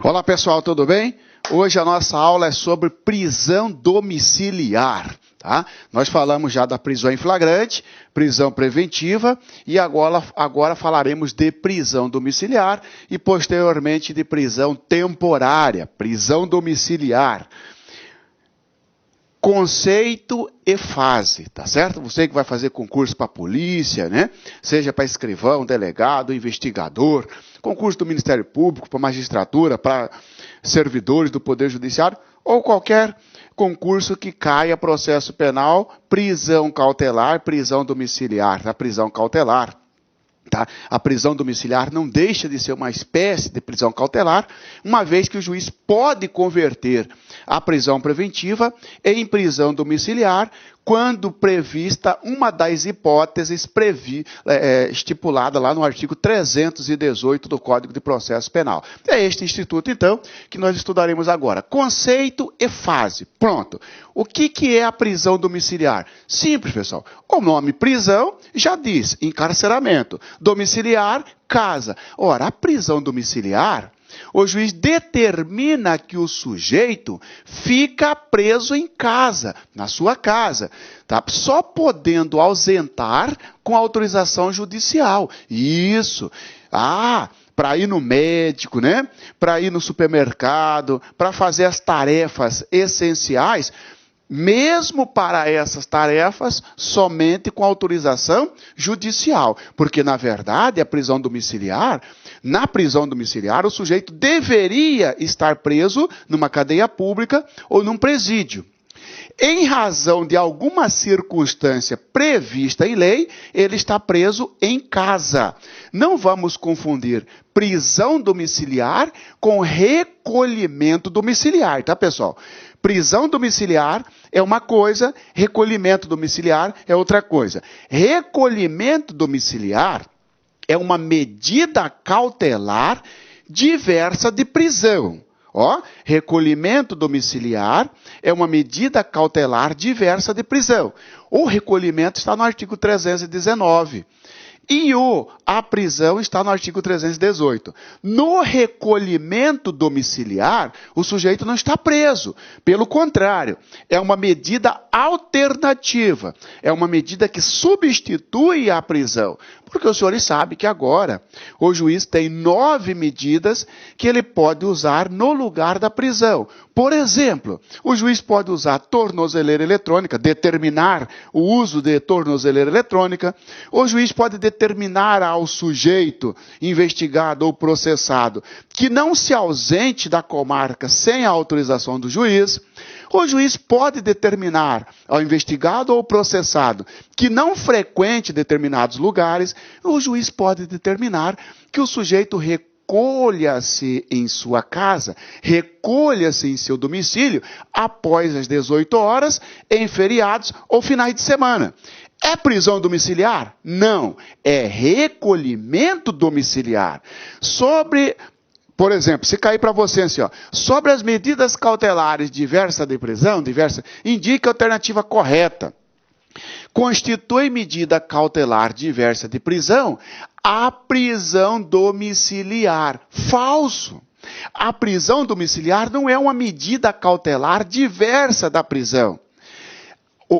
Olá pessoal, tudo bem? Hoje a nossa aula é sobre prisão domiciliar. Tá? Nós falamos já da prisão em flagrante, prisão preventiva e agora falaremos de prisão domiciliar e posteriormente de prisão temporária, prisão domiciliar. Conceito e fase, tá certo? Você que vai fazer concurso para polícia, né? Seja para escrivão, delegado, investigador, concurso do Ministério Público, para magistratura, para servidores do Poder Judiciário, ou qualquer concurso que caia processo penal, prisão cautelar, prisão domiciliar, tá? Prisão cautelar. Tá? A prisão domiciliar não deixa de ser uma espécie de prisão cautelar, uma vez que o juiz pode converter a prisão preventiva em prisão domiciliar, quando prevista uma das hipóteses estipulada lá no artigo 318 do Código de Processo Penal. É este instituto, então, que nós estudaremos agora. Conceito e fase. Pronto. O que é a prisão domiciliar? Simples, pessoal. O nome prisão já diz encarceramento. Domiciliar, casa. Ora, a prisão domiciliar, o juiz determina que o sujeito fica preso em casa, na sua casa, tá? Só podendo ausentar com autorização judicial. Isso. Para ir no médico, né? Para ir no supermercado, para fazer as tarefas essenciais. Mesmo para essas tarefas, somente com autorização judicial. Porque, na verdade, na prisão domiciliar, o sujeito deveria estar preso numa cadeia pública ou num presídio. Em razão de alguma circunstância prevista em lei, ele está preso em casa. Não vamos confundir prisão domiciliar com recolhimento domiciliar, tá, pessoal? Prisão domiciliar é uma coisa, recolhimento domiciliar é outra coisa. Recolhimento domiciliar é uma medida cautelar diversa de prisão. Recolhimento domiciliar é uma medida cautelar diversa de prisão. O recolhimento está no artigo 319. E a prisão está no artigo 318. No recolhimento domiciliar, o sujeito não está preso. Pelo contrário, é uma medida alternativa. É uma medida que substitui a prisão. Porque os senhores sabem que agora o juiz tem 9 medidas que ele pode usar no lugar da prisão. Por exemplo, o juiz pode usar tornozeleira eletrônica, determinar o uso de tornozeleira eletrônica. O juiz pode determinar ao sujeito investigado ou processado que não se ausente da comarca sem a autorização do juiz. O juiz pode determinar ao investigado ou processado que não frequente determinados lugares. O juiz pode determinar que o sujeito recolha-se em sua casa, recolha-se em seu domicílio após as 18 horas, em feriados ou finais de semana. É prisão domiciliar? Não. É recolhimento domiciliar. Por exemplo, se cair para você assim, sobre as medidas cautelares diversas de prisão, indique a alternativa correta. Constitui medida cautelar diversa de prisão a prisão domiciliar. Falso. A prisão domiciliar não é uma medida cautelar diversa da prisão.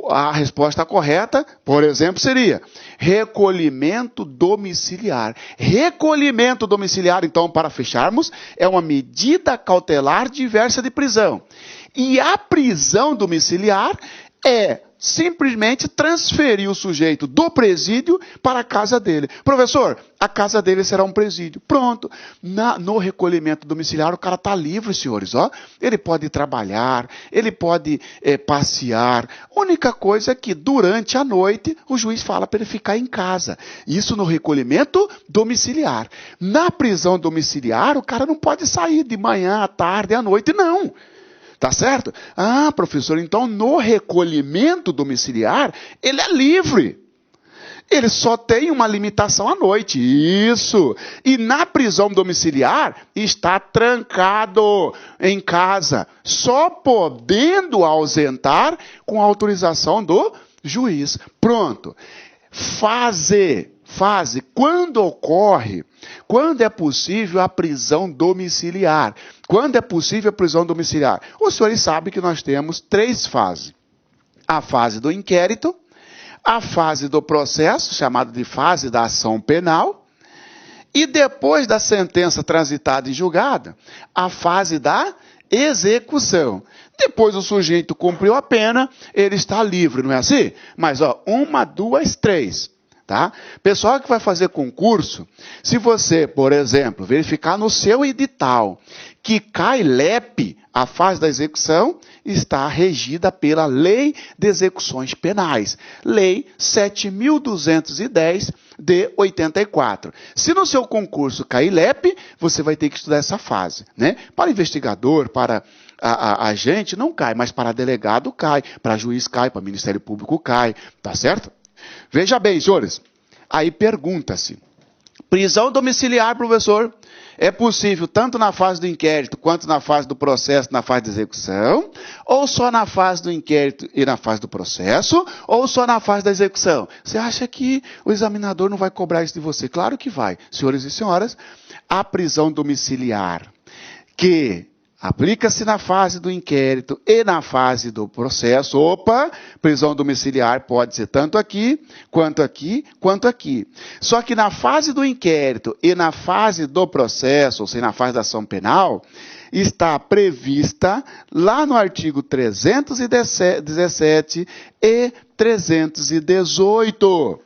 A resposta correta, por exemplo, seria recolhimento domiciliar. Recolhimento domiciliar, então, para fecharmos, é uma medida cautelar diversa de prisão. E a prisão domiciliar é simplesmente transferir o sujeito do presídio para a casa dele. Professor, a casa dele será um presídio. Pronto. No recolhimento domiciliar, o cara está livre, senhores. Ele pode trabalhar, ele pode passear. A única coisa é que, durante a noite, o juiz fala para ele ficar em casa. Isso no recolhimento domiciliar. Na prisão domiciliar, o cara não pode sair de manhã, à tarde, à noite, não. Tá certo? Professor, então no recolhimento domiciliar, ele é livre. Ele só tem uma limitação à noite. Isso. E na prisão domiciliar, está trancado em casa, só podendo ausentar com autorização do juiz. Pronto. Fase fase, quando é possível a prisão domiciliar. Quando é possível a prisão domiciliar? Os senhores sabem que nós temos 3 fases. A fase do inquérito, a fase do processo, chamada de fase da ação penal, e depois da sentença transitada e julgada, a fase da execução. Depois o sujeito cumpriu a pena, ele está livre, não é assim? Mas, 1, 2, 3. Tá? Pessoal que vai fazer concurso, se você, por exemplo, verificar no seu edital que CAILEP, a fase da execução, está regida pela Lei de Execuções Penais, Lei 7.210 de 84. Se no seu concurso CAILEP, você vai ter que estudar essa fase, né? Para investigador, para agente, não cai, mas para delegado cai, para juiz cai, para Ministério Público cai, tá certo? Veja bem, senhores, aí pergunta-se, prisão domiciliar, professor, é possível tanto na fase do inquérito, quanto na fase do processo, na fase de execução, ou só na fase do inquérito e na fase do processo, ou só na fase da execução? Você acha que o examinador não vai cobrar isso de você? Claro que vai. Senhores e senhoras, a prisão domiciliar, que aplica-se na fase do inquérito e na fase do processo. Prisão domiciliar pode ser tanto aqui, quanto aqui, quanto aqui. Só que na fase do inquérito e na fase do processo, ou seja, na fase da ação penal, está prevista lá no artigo 317 e 318.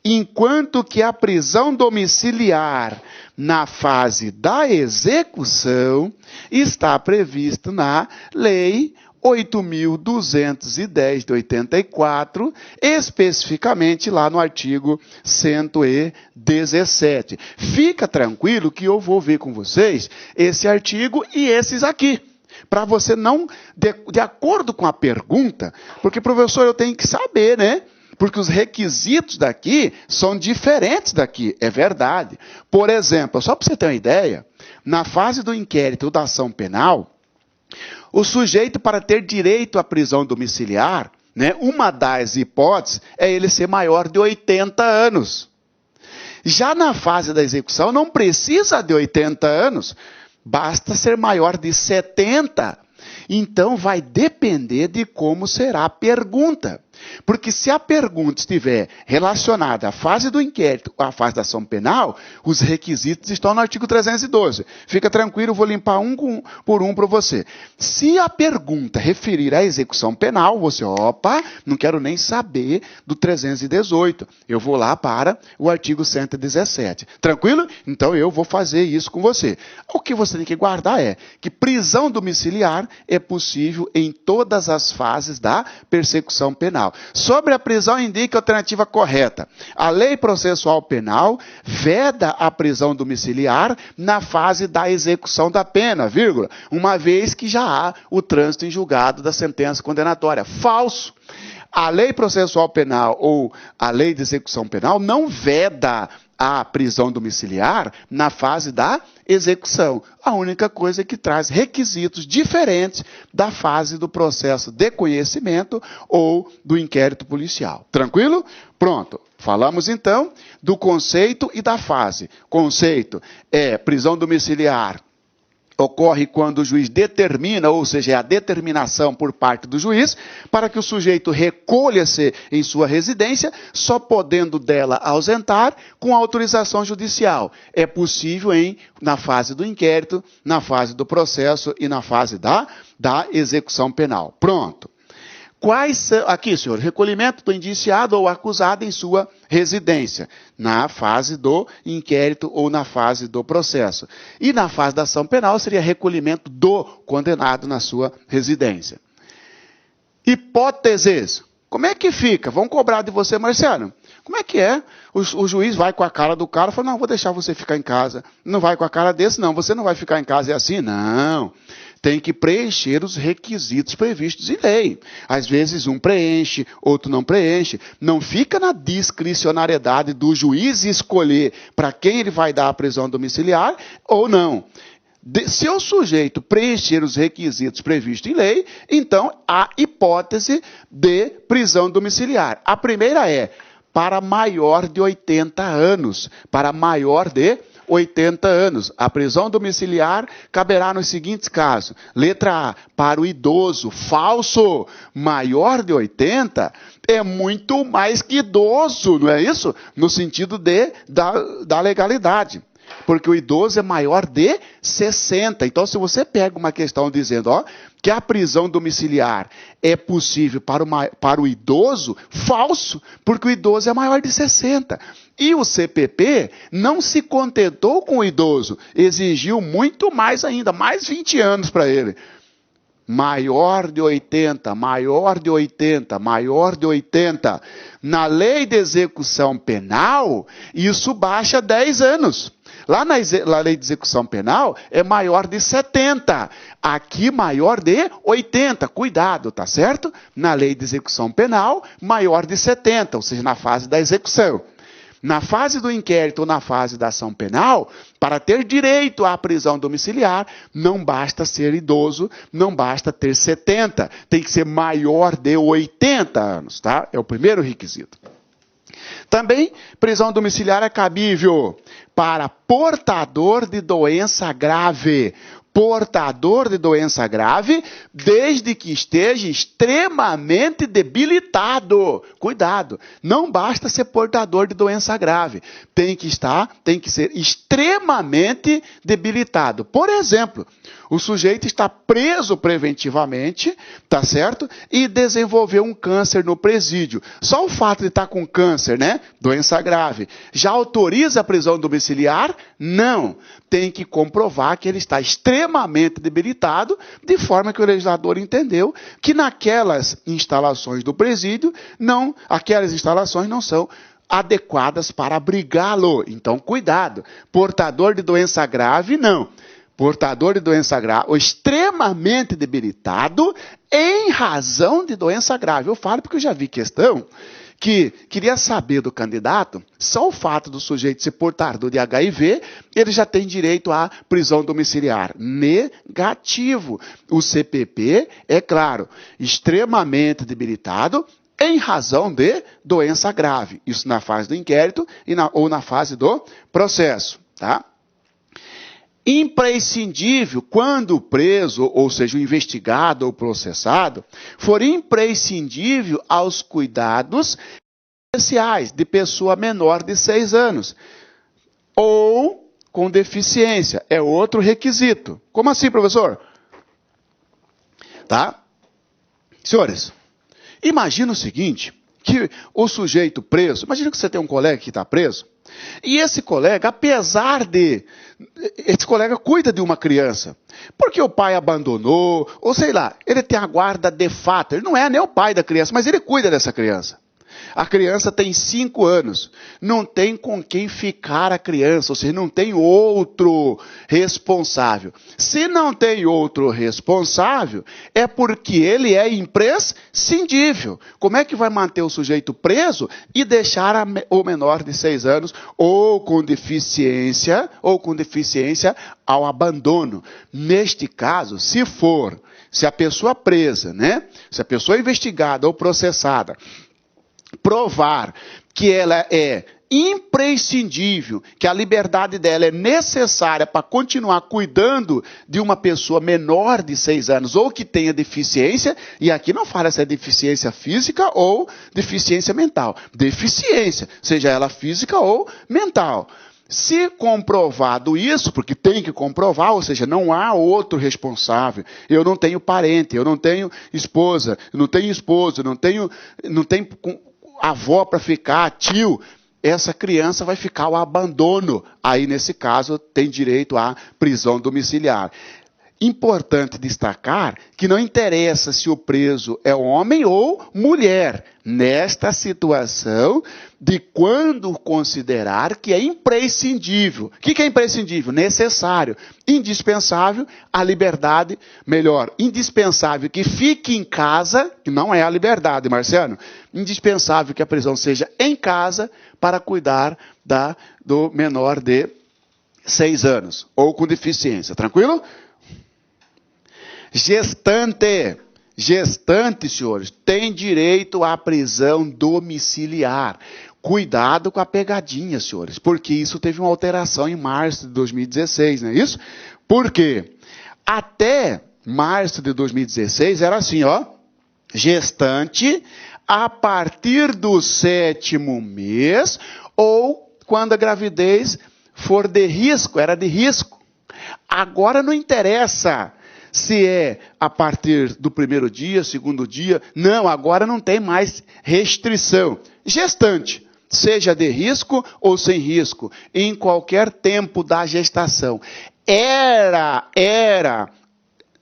Enquanto que a prisão domiciliar na fase da execução está prevista na Lei 8.210 de 84, especificamente lá no artigo 117. Fica tranquilo que eu vou ver com vocês esse artigo e esses aqui, para você não, de acordo com a pergunta, porque, professor, eu tenho que saber, né? Porque os requisitos daqui são diferentes daqui, é verdade. Por exemplo, só para você ter uma ideia, na fase do inquérito ou da ação penal, o sujeito, para ter direito à prisão domiciliar, né, uma das hipóteses é ele ser maior de 80 anos. Já na fase da execução, não precisa de 80 anos, basta ser maior de 70. Então, vai depender de como será a pergunta. Porque se a pergunta estiver relacionada à fase do inquérito ou à fase da ação penal, os requisitos estão no artigo 312. Fica tranquilo, eu vou limpar um por um para você. Se a pergunta referir à execução penal, você, não quero nem saber do 318. Eu vou lá para o artigo 117. Tranquilo? Então eu vou fazer isso com você. O que você tem que guardar é que prisão domiciliar é possível em todas as fases da persecução penal. Sobre a prisão, indique a alternativa correta. A lei processual penal veda a prisão domiciliar na fase da execução da pena, uma vez que já há o trânsito em julgado da sentença condenatória. Falso. A lei processual penal ou a lei de execução penal não veda a prisão domiciliar na fase da execução. A única coisa é que traz requisitos diferentes da fase do processo de conhecimento ou do inquérito policial. Tranquilo? Pronto. Falamos então do conceito e da fase. Conceito é prisão domiciliar. Ocorre quando o juiz determina, ou seja, é a determinação por parte do juiz, para que o sujeito recolha-se em sua residência, só podendo dela ausentar com autorização judicial. É possível na fase do inquérito, na fase do processo e na fase da execução penal. Pronto. Quais são, aqui, senhor, recolhimento do indiciado ou acusado em sua residência, na fase do inquérito ou na fase do processo. E na fase da ação penal seria recolhimento do condenado na sua residência. Hipóteses. Como é que fica? Vão cobrar de você, Marciano. Como é que é? O juiz vai com a cara do cara e fala, não, vou deixar você ficar em casa. Não vai com a cara desse, não, você não vai ficar em casa. É assim? Não. Tem que preencher os requisitos previstos em lei. Às vezes um preenche, outro não preenche. Não fica na discricionariedade do juiz escolher para quem ele vai dar a prisão domiciliar ou não. Se o sujeito preencher os requisitos previstos em lei, então há hipótese de prisão domiciliar. A primeira é para maior de 80 anos. Para maior de 80 anos. A prisão domiciliar caberá nos seguintes casos. Letra A, para o idoso. Falso. Maior de 80 é muito mais que idoso, não é isso? No sentido da legalidade. Porque o idoso é maior de 60. Então, se você pega uma questão dizendo que a prisão domiciliar é possível para o idoso, falso, porque o idoso é maior de 60. E o CPP não se contentou com o idoso, exigiu muito mais ainda, mais 20 anos para ele. Maior de 80, maior de 80, maior de 80. Na lei de execução penal, isso baixa 10 anos. Lá na lei de execução penal é maior de 70. Aqui maior de 80. Cuidado, tá certo? Na lei de execução penal, maior de 70, ou seja, na fase da execução. Na fase do inquérito ou na fase da ação penal, para ter direito à prisão domiciliar, não basta ser idoso, não basta ter 70. Tem que ser maior de 80 anos, tá? É o primeiro requisito. Também, prisão domiciliar é cabível para portador de doença grave. Portador de doença grave, desde que esteja extremamente debilitado. Cuidado, não basta ser portador de doença grave. Tem que ser extremamente debilitado. Por exemplo, o sujeito está preso preventivamente, tá certo? E desenvolveu um câncer no presídio. Só o fato de estar com câncer, né? Doença grave, já autoriza a prisão domiciliar? Não. Tem que comprovar que ele está extremamente debilitado, de forma que o legislador entendeu que naquelas instalações do presídio, aquelas instalações não são adequadas para abrigá-lo. Então, cuidado. Portador de doença grave, não. Portador de doença grave, ou extremamente debilitado, em razão de doença grave. Eu falo porque eu já vi questão que queria saber do candidato, só o fato do sujeito ser portador de HIV, ele já tem direito à prisão domiciliar. Negativo. O CPP, é claro, extremamente debilitado, em razão de doença grave. Isso na fase do inquérito ou na fase do processo, tá? Imprescindível, quando o preso, ou seja, o investigado ou processado, for imprescindível aos cuidados especiais de pessoa menor de 6 anos, ou com deficiência, é outro requisito. Como assim, professor? Tá? Senhores, imagina o seguinte, que o sujeito preso, imagina que você tem um colega que está preso, e esse colega, esse colega cuida de uma criança, porque o pai abandonou, ou sei lá, ele tem a guarda de fato, ele não é nem o pai da criança, mas ele cuida dessa criança. A criança tem 5 anos, não tem com quem ficar a criança, ou seja, não tem outro responsável. Se não tem outro responsável, é porque ele é imprescindível. Como é que vai manter o sujeito preso e deixar o menor de 6 anos ou com deficiência ao abandono? Neste caso, se a pessoa presa, né? Se a pessoa investigada ou processada provar que ela é imprescindível, que a liberdade dela é necessária para continuar cuidando de uma pessoa menor de 6 anos ou que tenha deficiência, e aqui não fala se é deficiência física ou deficiência mental. Deficiência, seja ela física ou mental. Se comprovado isso, porque tem que comprovar, ou seja, não há outro responsável, eu não tenho parente, eu não tenho esposa, eu não tenho esposo, não tenho avó para ficar, tio, essa criança vai ficar ao abandono. Aí, nesse caso, tem direito à prisão domiciliar. Importante destacar que não interessa se o preso é homem ou mulher, nesta situação de quando considerar que é imprescindível. O que é imprescindível? Necessário. Indispensável a liberdade, indispensável que fique em casa, que não é a liberdade, Marciano. Indispensável que a prisão seja em casa para cuidar do menor de 6 anos, ou com deficiência. Tranquilo? Gestante, senhores, tem direito à prisão domiciliar. Cuidado com a pegadinha, senhores, porque isso teve uma alteração em março de 2016, não é isso? Por quê? Até março de 2016 era assim, ó, gestante a partir do 7º mês ou quando a gravidez for de risco, era de risco. Agora não interessa se é a partir do 1º dia, 2º dia, não, agora não tem mais restrição. Gestante, seja de risco ou sem risco, em qualquer tempo da gestação. Era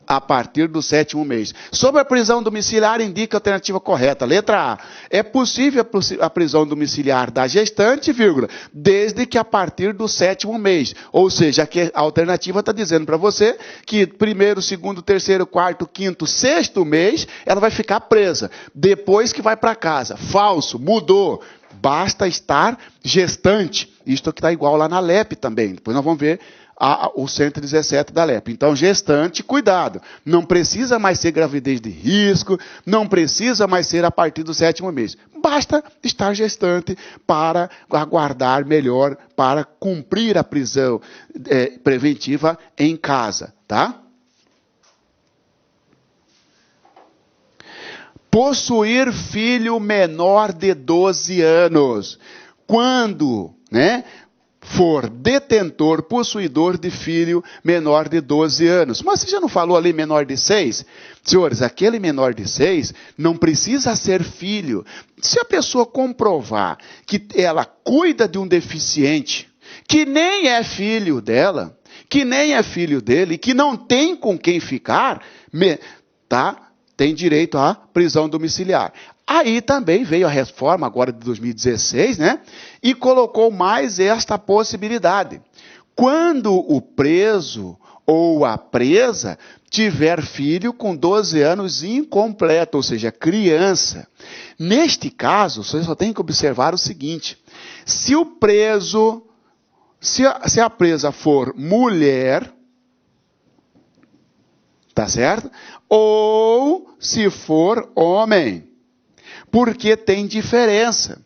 a partir do 7º mês. Sobre a prisão domiciliar, indica a alternativa correta. Letra A. É possível a prisão domiciliar da gestante, vírgula, desde que a partir do 7º mês. Ou seja, a alternativa está dizendo para você que 1º, 2º, 3º, 4º, 5º, 6º mês, ela vai ficar presa. Depois que vai para casa. Falso, mudou. Basta estar gestante. Isto que está igual lá na LEP também. Depois nós vamos ver o 117 da LEP. Então, gestante, cuidado. Não precisa mais ser gravidez de risco, não precisa mais ser a partir do 7º mês. Basta estar gestante para aguardar melhor, para cumprir a prisão preventiva em casa, tá? Possuir filho menor de 12 anos. Quando, for detentor, possuidor de filho menor de 12 anos. Mas você já não falou ali menor de 6? Senhores, aquele menor de 6 não precisa ser filho. Se a pessoa comprovar que ela cuida de um deficiente, que nem é filho dela, que nem é filho dele, que não tem com quem ficar, tem direito à prisão domiciliar. Aí também veio a reforma agora de 2016, e colocou mais esta possibilidade. Quando o preso ou a presa tiver filho com 12 anos incompleto, ou seja, criança. Neste caso, você só tem que observar o seguinte: se o preso, se a presa for mulher, tá certo? Ou se for homem. Porque tem diferença.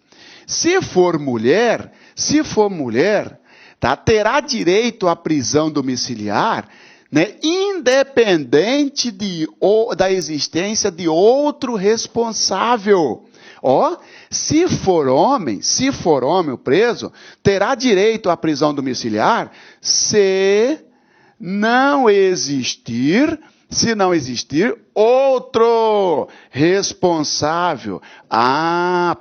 Se for mulher, terá direito à prisão domiciliar, independente da existência de outro responsável. Se for homem o preso, terá direito à prisão domiciliar se não existir outro responsável.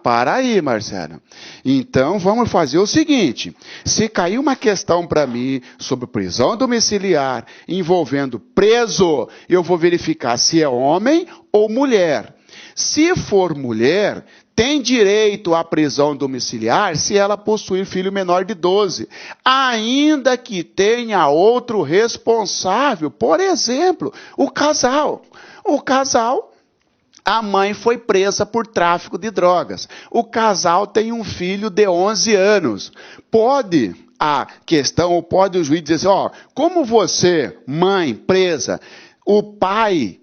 Para aí, Marcelo. Então, vamos fazer o seguinte. Se cair uma questão para mim sobre prisão domiciliar envolvendo preso, eu vou verificar se é homem ou mulher. Se for mulher, tem direito à prisão domiciliar se ela possuir filho menor de 12, ainda que tenha outro responsável. Por exemplo, o casal. A mãe foi presa por tráfico de drogas. O casal tem um filho de 11 anos. Pode o juiz dizer assim, como você, mãe presa, o pai...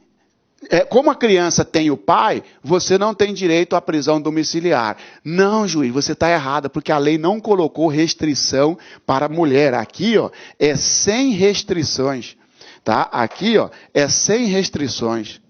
como a criança tem o pai, você não tem direito à prisão domiciliar. Não, juiz, você está errado, porque a lei não colocou restrição para a mulher. Aqui, é sem restrições. Tá? Aqui, é sem restrições.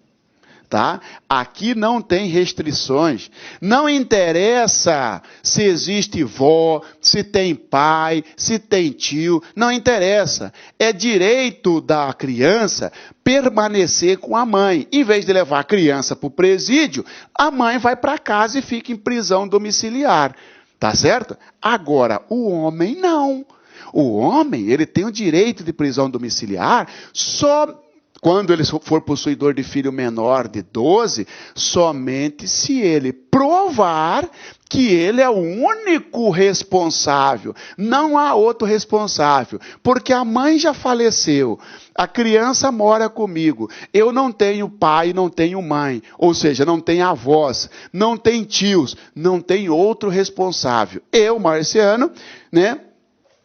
Tá? Aqui não tem restrições. Não interessa se existe vó, se tem pai, se tem tio. Não interessa. É direito da criança permanecer com a mãe. Em vez de levar a criança para o presídio, a mãe vai para casa e fica em prisão domiciliar. Tá certo? Agora, o homem não. O homem, ele tem o direito de prisão domiciliar só quando ele for possuidor de filho menor de 12, somente se ele provar que ele é o único responsável. Não há outro responsável. Porque a mãe já faleceu. A criança mora comigo. Eu não tenho pai, não tenho mãe. Ou seja, não tenho avós, não tenho tios, não tem outro responsável. Eu, Marciano,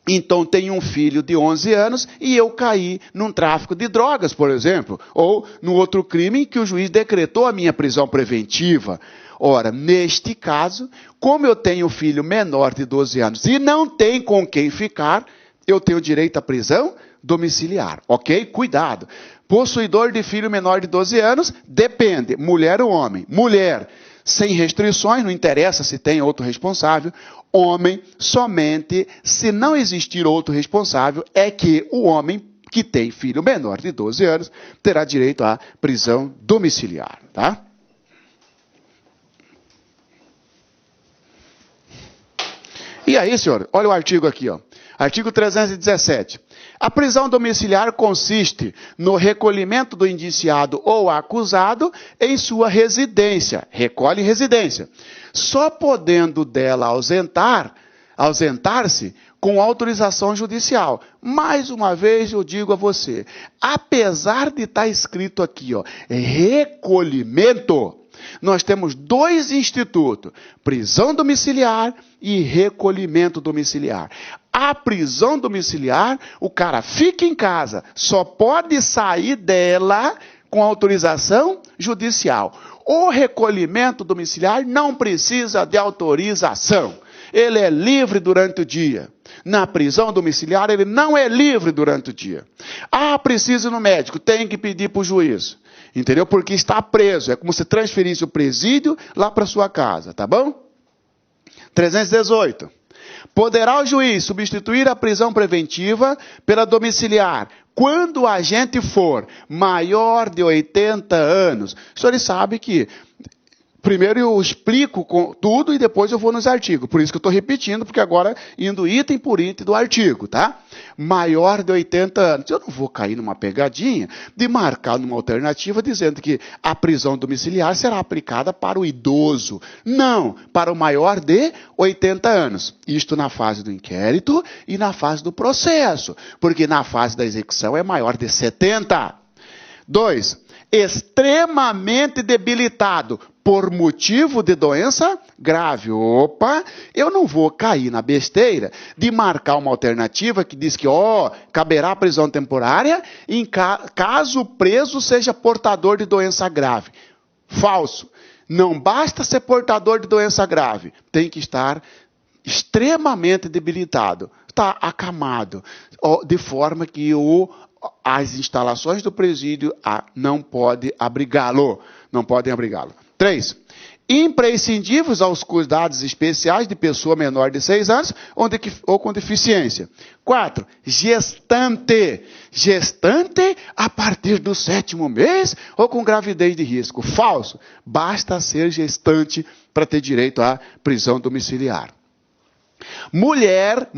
Então tem um filho de 11 anos e eu caí num tráfico de drogas, por exemplo, ou no outro crime em que o juiz decretou a minha prisão preventiva. Ora, neste caso, como eu tenho um filho menor de 12 anos e não tem com quem ficar, eu tenho direito à prisão domiciliar, ok? Cuidado. Possuidor de filho menor de 12 anos, depende, mulher ou homem. Mulher, sem restrições, não interessa se tem outro responsável. Homem, somente se não existir outro responsável, é que o homem que tem filho menor de 12 anos terá direito à prisão domiciliar, tá? E aí, senhor, olha o artigo aqui, ó. Artigo 317. A prisão domiciliar consiste no recolhimento do indiciado ou acusado em sua residência. Recolhe residência. Só podendo dela ausentar-se com autorização judicial. Mais uma vez eu digo a você, apesar de estar escrito aqui, ó, recolhimento, nós temos dois institutos, prisão domiciliar e recolhimento domiciliar. A prisão domiciliar, o cara fica em casa, só pode sair dela com autorização judicial. O recolhimento domiciliar não precisa de autorização. Ele é livre durante o dia. Na prisão domiciliar, ele não é livre durante o dia. Ah, precisa ir no médico, tem que pedir para o juiz. Entendeu? Porque está preso. É como se transferisse o presídio lá para sua casa, tá bom? 318. Poderá o juiz substituir a prisão preventiva pela domiciliar quando o agente for maior de 80 anos. O senhor sabe que primeiro eu explico tudo e depois eu vou nos artigos. Por isso que eu estou repetindo, porque agora indo item por item do artigo, tá? Maior de 80 anos. Eu não vou cair numa pegadinha de marcar numa alternativa dizendo que a prisão domiciliar será aplicada para o idoso. Não, para o maior de 80 anos. Isto na fase do inquérito e na fase do processo. Porque na fase da execução é maior de 70. 2. Extremamente debilitado por motivo de doença grave. Opa, eu não vou cair na besteira de marcar uma alternativa que diz que, caberá prisão temporária em caso o preso seja portador de doença grave. Falso. Não basta ser portador de doença grave, tem que estar extremamente debilitado, está acamado, de forma que as instalações do presídio não podem abrigá-lo. Não podem abrigá-lo. 3. Imprescindíveis aos cuidados especiais de pessoa menor de 6 anos ou com deficiência. 4. Gestante. Gestante a partir do 7º mês ou com gravidez de risco. Falso. Basta ser gestante para ter direito à prisão domiciliar. Mulher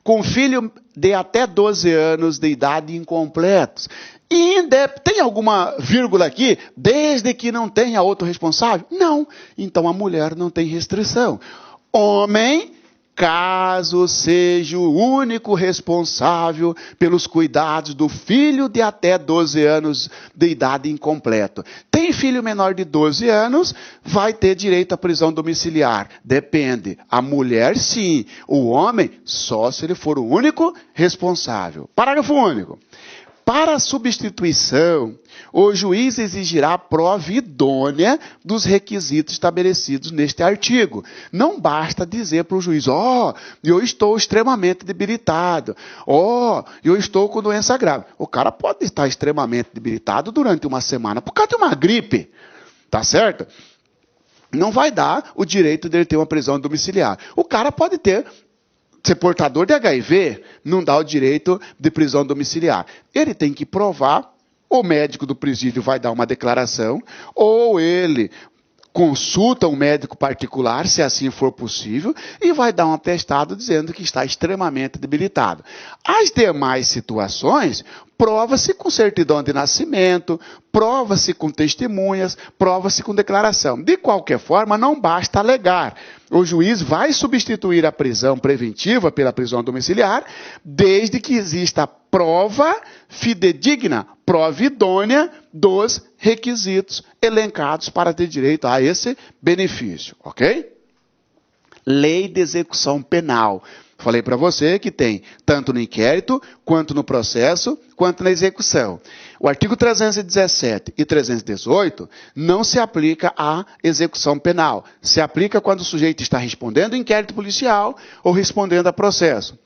com filho de até 12 anos de idade incompletos. Tem alguma vírgula aqui? Desde que não tenha outro responsável? Não. Então a mulher não tem restrição. Homem, caso seja o único responsável pelos cuidados do filho de até 12 anos de idade incompleto. Tem filho menor de 12 anos, vai ter direito à prisão domiciliar. Depende. A mulher, sim. O homem, só se ele for o único responsável. Parágrafo único. Para a substituição, o juiz exigirá prova idônea dos requisitos estabelecidos neste artigo. Não basta dizer para o juiz, eu estou extremamente debilitado, eu estou com doença grave. O cara pode estar extremamente debilitado durante uma semana por causa de uma gripe, tá certo? Não vai dar o direito dele ter uma prisão domiciliar. O cara pode ser portador de HIV, não dá o direito de prisão domiciliar. Ele tem que provar, o médico do presídio vai dar uma declaração, ou ele consulta um médico particular, se assim for possível, e vai dar um atestado dizendo que está extremamente debilitado. As demais situações, prova-se com certidão de nascimento, prova-se com testemunhas, prova-se com declaração. De qualquer forma, não basta alegar. O juiz vai substituir a prisão preventiva pela prisão domiciliar, desde que exista prova fidedigna, prova idônea dos requisitos elencados para ter direito a esse benefício, ok? Lei de execução penal. Falei para você que tem tanto no inquérito, quanto no processo, quanto na execução. O artigo 317 e 318 não se aplica à execução penal. Se aplica quando o sujeito está respondendo ao inquérito policial ou respondendo a processo.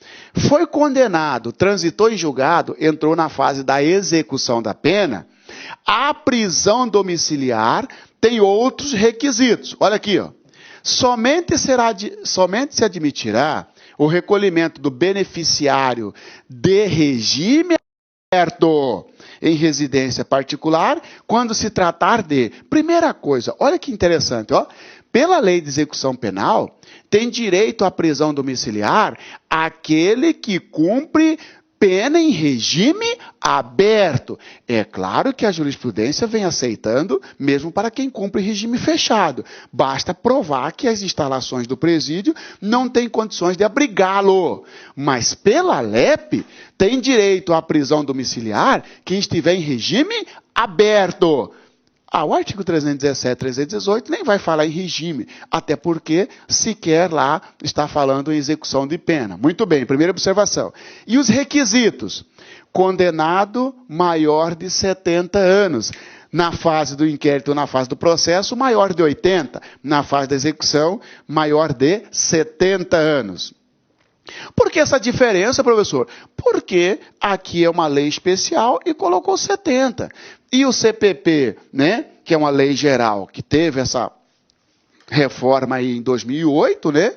Foi condenado, transitou em julgado, entrou na fase da execução da pena. A prisão domiciliar tem outros requisitos. Olha aqui, ó. Somente se admitirá o recolhimento do beneficiário de regime aberto em residência particular quando se tratar de... Primeira coisa, olha que interessante, ó. Pela lei de execução penal, tem direito à prisão domiciliar aquele que cumpre pena em regime aberto. É claro que a jurisprudência vem aceitando, mesmo para quem cumpre regime fechado. Basta provar que as instalações do presídio não têm condições de abrigá-lo. Mas pela LEP, tem direito à prisão domiciliar quem estiver em regime aberto. O artigo 317 e 318 nem vai falar em regime, até porque sequer lá está falando em execução de pena. Muito bem, primeira observação. E os requisitos? Condenado maior de 70 anos. Na fase do inquérito ou na fase do processo, maior de 80. Na fase da execução, maior de 70 anos. Por que essa diferença, professor? Porque aqui é uma lei especial e colocou 70. E o CPP, né, que é uma lei geral, que teve essa reforma aí em 2008, né,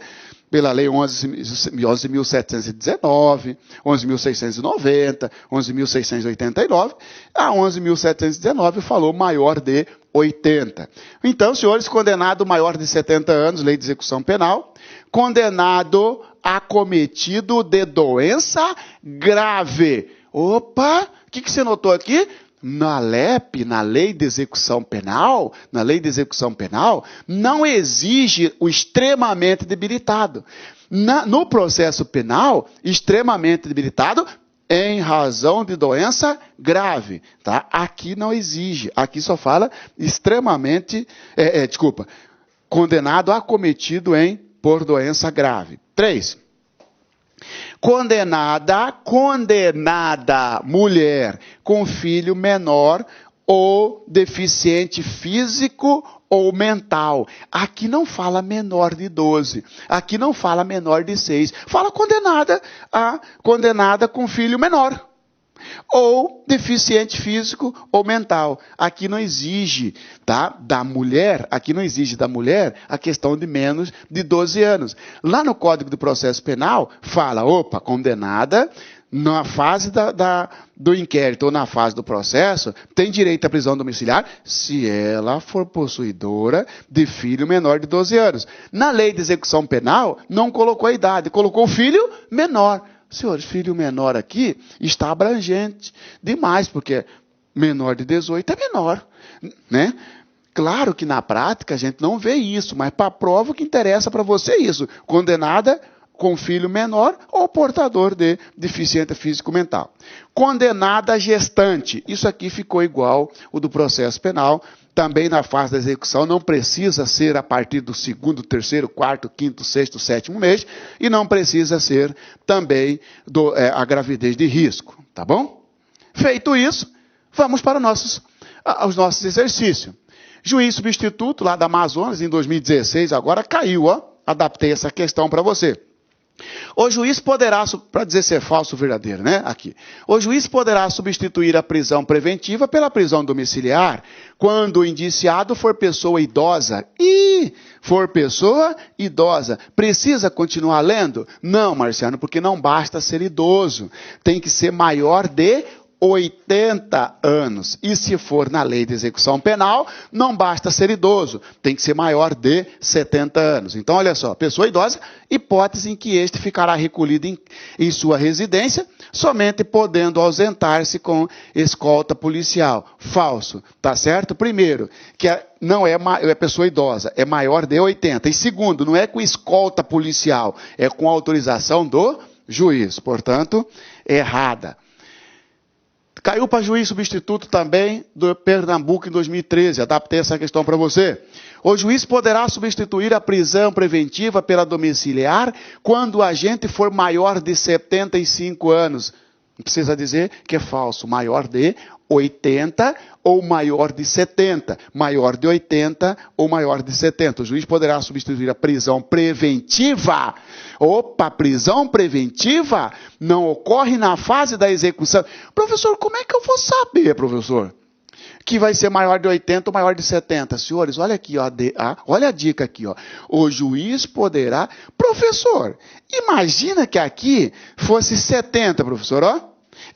pela lei 11.719, 11.690, 11.689, a 11.719 falou maior de 80. Então, senhores, condenado maior de 70 anos, lei de execução penal, condenado acometido de doença grave. Opa, o que você notou aqui? Na LEP, na lei de execução penal, não exige o extremamente debilitado. No processo penal, extremamente debilitado em razão de doença grave. Tá? Aqui não exige, aqui só fala extremamente, condenado acometido por doença grave. 3. Condenada mulher com filho menor ou deficiente físico ou mental. Aqui não fala menor de 12. Aqui não fala menor de 6. Fala condenada com filho menor. Ou deficiente físico ou mental. Aqui não exige, tá, da mulher a questão de menos de 12 anos. Lá no Código de Processo Penal, fala, condenada na fase do inquérito ou na fase do processo, tem direito à prisão domiciliar se ela for possuidora de filho menor de 12 anos. Na lei de execução penal, não colocou a idade, colocou o filho menor. Senhores, filho menor aqui está abrangente demais, porque menor de 18 é menor, né? Claro que na prática a gente não vê isso, mas para a prova o que interessa para você é isso. Condenada com filho menor ou portador de deficiência físico-mental. Condenada gestante. Isso aqui ficou igual o do processo penal. Também na fase da execução não precisa ser a partir do 2º, 3º, 4º, 5º, 6º, 7º mês e não precisa ser também a gravidez de risco, tá bom? Feito isso, vamos para os nossos exercícios. Juiz substituto lá da Amazonas em 2016, agora caiu, adaptei essa questão para você. O juiz poderá, para dizer se é falso ou verdadeiro, né? Aqui. O juiz poderá substituir a prisão preventiva pela prisão domiciliar quando o indiciado for pessoa idosa. For pessoa idosa. Precisa continuar lendo? Não, Marciano, porque não basta ser idoso. Tem que ser maior de 80 anos. E se for na lei de execução penal, não basta ser idoso, tem que ser maior de 70 anos. Então, olha só, pessoa idosa, hipótese em que este ficará recolhido em sua residência, somente podendo ausentar-se com escolta policial. Falso, tá certo? Primeiro, que não é pessoa idosa, é maior de 80. E segundo, não é com escolta policial, é com autorização do juiz. Portanto, errada. Caiu para juiz substituto também do Pernambuco em 2013. Adaptei essa questão para você. O juiz poderá substituir a prisão preventiva pela domiciliar quando o agente for maior de 75 anos. Não precisa dizer que é falso. Maior de 80 ou maior de 70. Maior de 80 ou maior de 70. O juiz poderá substituir a prisão preventiva. Opa, prisão preventiva não ocorre na fase da execução. Professor, como é que eu vou saber, professor, que vai ser maior de 80 ou maior de 70? Senhores, olha aqui, ó, olha a dica aqui, ó. O juiz poderá... Professor, imagina que aqui fosse 70, professor, ó.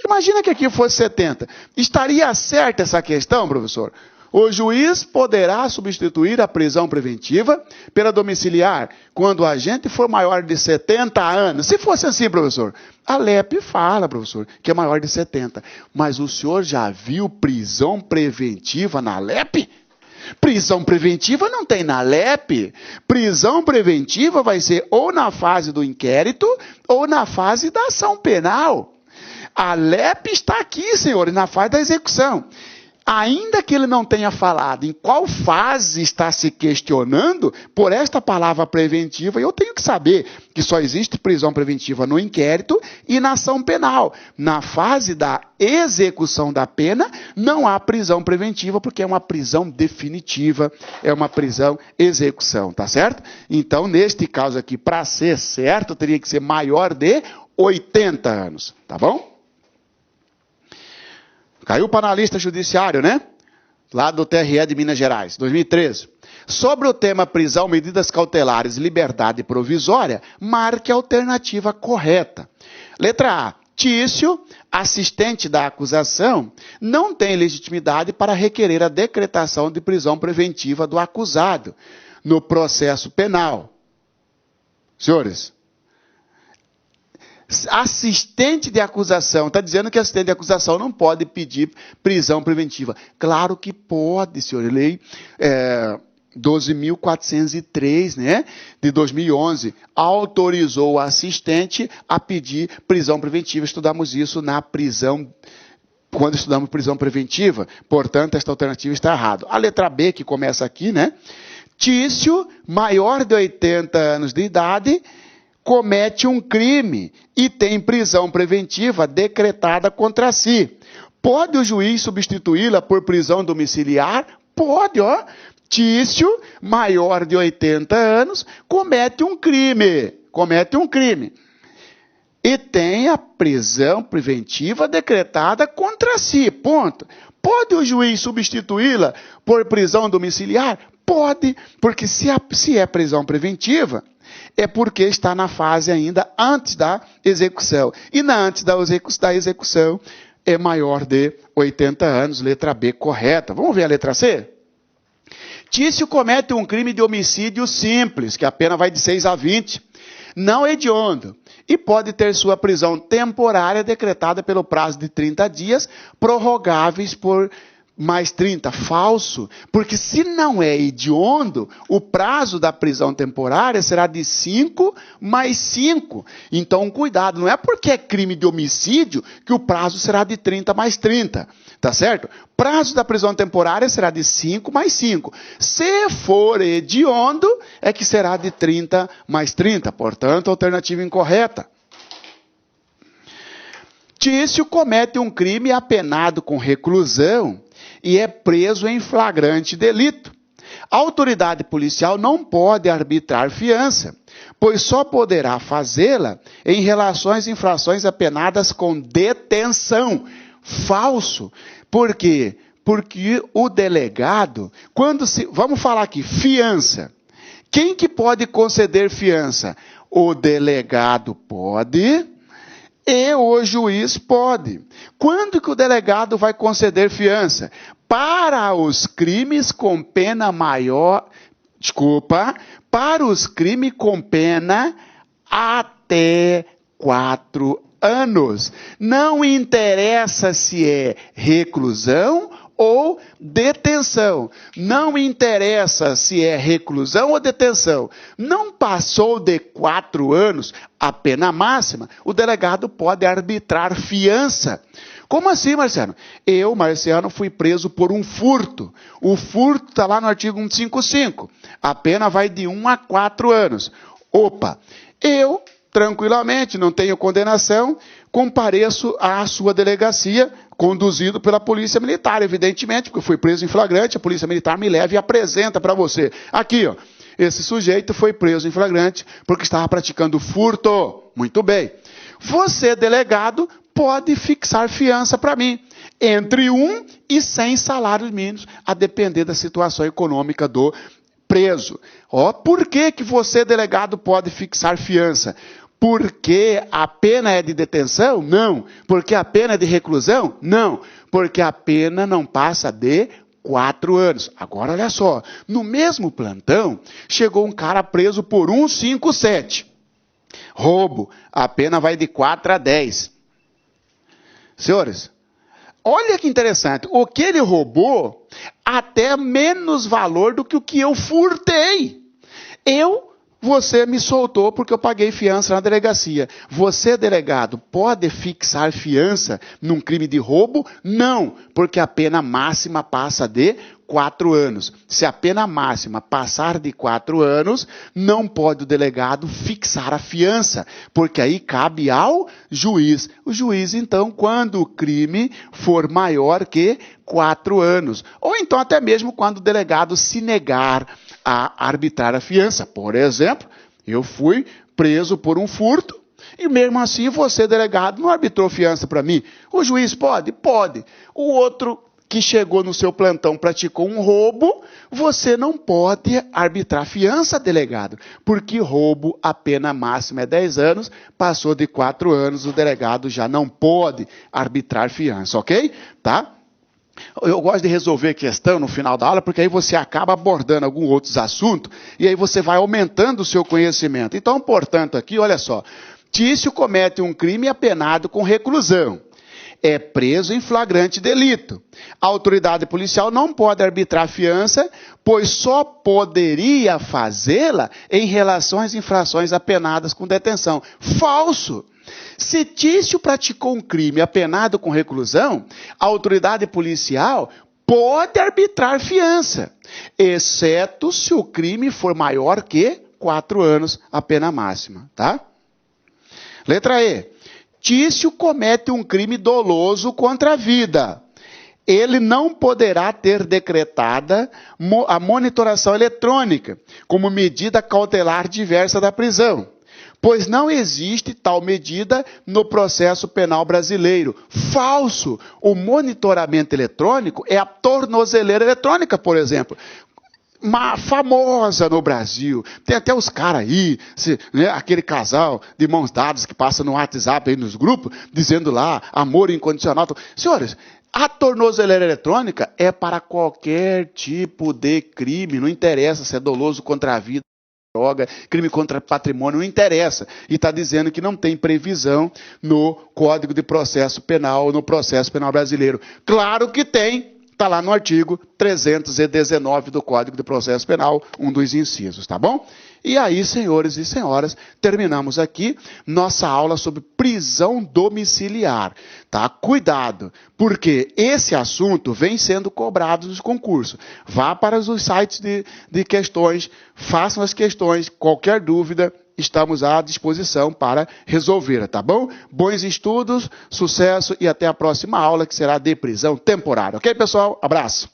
Imagina que aqui fosse 70. Estaria certa essa questão, professor? O juiz poderá substituir a prisão preventiva pela domiciliar quando o agente for maior de 70 anos. Se fosse assim, professor, a LEP fala, professor, que é maior de 70. Mas o senhor já viu prisão preventiva na LEP? Prisão preventiva não tem na LEP. Prisão preventiva vai ser ou na fase do inquérito ou na fase da ação penal. A LEP está aqui, senhores, na fase da execução. Ainda que ele não tenha falado em qual fase está se questionando, por esta palavra preventiva, eu tenho que saber que só existe prisão preventiva no inquérito e na ação penal. Na fase da execução da pena, não há prisão preventiva, porque é uma prisão definitiva, é uma prisão execução, tá certo? Então, neste caso aqui, para ser certo, teria que ser maior de 80 anos, tá bom? Caiu para a lista judiciário, né? Lá do TRE de Minas Gerais, 2013. Sobre o tema prisão, medidas cautelares e liberdade provisória, marque a alternativa correta. Letra A. Tício, assistente da acusação, não tem legitimidade para requerer a decretação de prisão preventiva do acusado no processo penal. Senhores, assistente de acusação, está dizendo que assistente de acusação não pode pedir prisão preventiva. Claro que pode, senhor. Lei 12.403, né, de 2011, autorizou o assistente a pedir prisão preventiva. Estudamos isso na prisão, quando estudamos prisão preventiva. Portanto, esta alternativa está errada. A letra B, que começa aqui, né? Tício, maior de 80 anos de idade, comete um crime e tem prisão preventiva decretada contra si. Pode o juiz substituí-la por prisão domiciliar? Pode, ó. Tício, maior de 80 anos, comete um crime. E tem a prisão preventiva decretada contra si. Ponto. Pode o juiz substituí-la por prisão domiciliar? Pode, porque se é prisão preventiva, é porque está na fase ainda antes da execução. E antes da execução é maior de 80 anos, letra B correta. Vamos ver a letra C? Tício comete um crime de homicídio simples, que a pena vai de 6 a 20, não hediondo, e pode ter sua prisão temporária decretada pelo prazo de 30 dias, prorrogáveis por mais 30, falso, porque se não é hediondo, o prazo da prisão temporária será de 5 mais 5. Então, cuidado, não é porque é crime de homicídio que o prazo será de 30 mais 30, tá certo? Prazo da prisão temporária será de 5 mais 5. Se for hediondo, é que será de 30 mais 30, portanto, alternativa incorreta. Tício comete um crime apenado com reclusão e é preso em flagrante delito. A autoridade policial não pode arbitrar fiança, pois só poderá fazê-la em relações e infrações apenadas com detenção. Falso. Por quê? Porque o delegado, vamos falar aqui, fiança. Quem que pode conceder fiança? O delegado pode e o juiz pode. Quando que o delegado vai conceder fiança? Para os crimes com pena maior, para os crimes com pena até 4 anos. Não interessa se é reclusão ou detenção. Não interessa se é reclusão ou detenção. Não passou de 4 anos a pena máxima, o delegado pode arbitrar fiança. Como assim, Marciano? Eu, Marciano, fui preso por um furto. O furto está lá no artigo 155. A pena vai de 1 a 4 anos. Opa, eu, tranquilamente, não tenho condenação, compareço à sua delegacia, conduzido pela Polícia Militar, evidentemente, porque eu fui preso em flagrante, a Polícia Militar me leva e apresenta para você. Aqui, ó, esse sujeito foi preso em flagrante porque estava praticando furto. Muito bem. Você, delegado, pode fixar fiança para mim, entre 1 e 100 salários mínimos, a depender da situação econômica do preso. Ó, por que você, delegado, pode fixar fiança? Porque a pena é de detenção? Não. Porque a pena é de reclusão? Não. Porque a pena não passa de 4 anos. Agora, olha só. No mesmo plantão, chegou um cara preso por 157. Roubo. A pena vai de 4 a 10. Senhores, olha que interessante. O que ele roubou, até menos valor do que o que eu furtei. Você me soltou porque eu paguei fiança na delegacia. Você, delegado, pode fixar fiança num crime de roubo? Não, porque a pena máxima passa de 4 anos. Se a pena máxima passar de 4 anos, não pode o delegado fixar a fiança, porque aí cabe ao juiz. O juiz, então, quando o crime for maior que 4 anos, ou então até mesmo quando o delegado se negar a arbitrar a fiança. Por exemplo, eu fui preso por um furto, e mesmo assim você, delegado, não arbitrou fiança para mim. O juiz pode? Pode. O outro que chegou no seu plantão praticou um roubo, você não pode arbitrar fiança, delegado, porque roubo, a pena máxima é 10 anos, passou de 4 anos, o delegado já não pode arbitrar fiança, ok? Tá? Eu gosto de resolver questão no final da aula, porque aí você acaba abordando alguns outros assuntos, e aí você vai aumentando o seu conhecimento. Então, portanto, aqui, olha só, Tício comete um crime apenado com reclusão. É preso em flagrante delito. A autoridade policial não pode arbitrar fiança, pois só poderia fazê-la em relação às infrações apenadas com detenção. Falso! Se Tício praticou um crime apenado com reclusão, a autoridade policial pode arbitrar fiança, exceto se o crime for maior que 4 anos, a pena máxima, tá? Letra E. Tício comete um crime doloso contra a vida. Ele não poderá ter decretada a monitoração eletrônica como medida cautelar diversa da prisão, pois não existe tal medida no processo penal brasileiro. Falso! O monitoramento eletrônico é a tornozeleira eletrônica, por exemplo. Uma famosa no Brasil. Tem até os caras aí, né, aquele casal de mãos dadas que passa no WhatsApp aí nos grupos, dizendo lá, amor incondicional. Senhores, a tornozeleira eletrônica é para qualquer tipo de crime, não interessa se é doloso contra a vida, droga, crime contra patrimônio, não interessa. E está dizendo que não tem previsão no Código de Processo Penal, no processo penal brasileiro. Claro que tem. Está lá no artigo 319 do Código de Processo Penal, um dos incisos, tá bom? E aí, senhores e senhoras, terminamos aqui nossa aula sobre prisão domiciliar, tá? Cuidado, porque esse assunto vem sendo cobrado nos concursos. Vá para os sites de questões, façam as questões, qualquer dúvida, estamos à disposição para resolver, tá bom? Bons estudos, sucesso e até a próxima aula, que será de prisão temporária. Ok, pessoal? Abraço!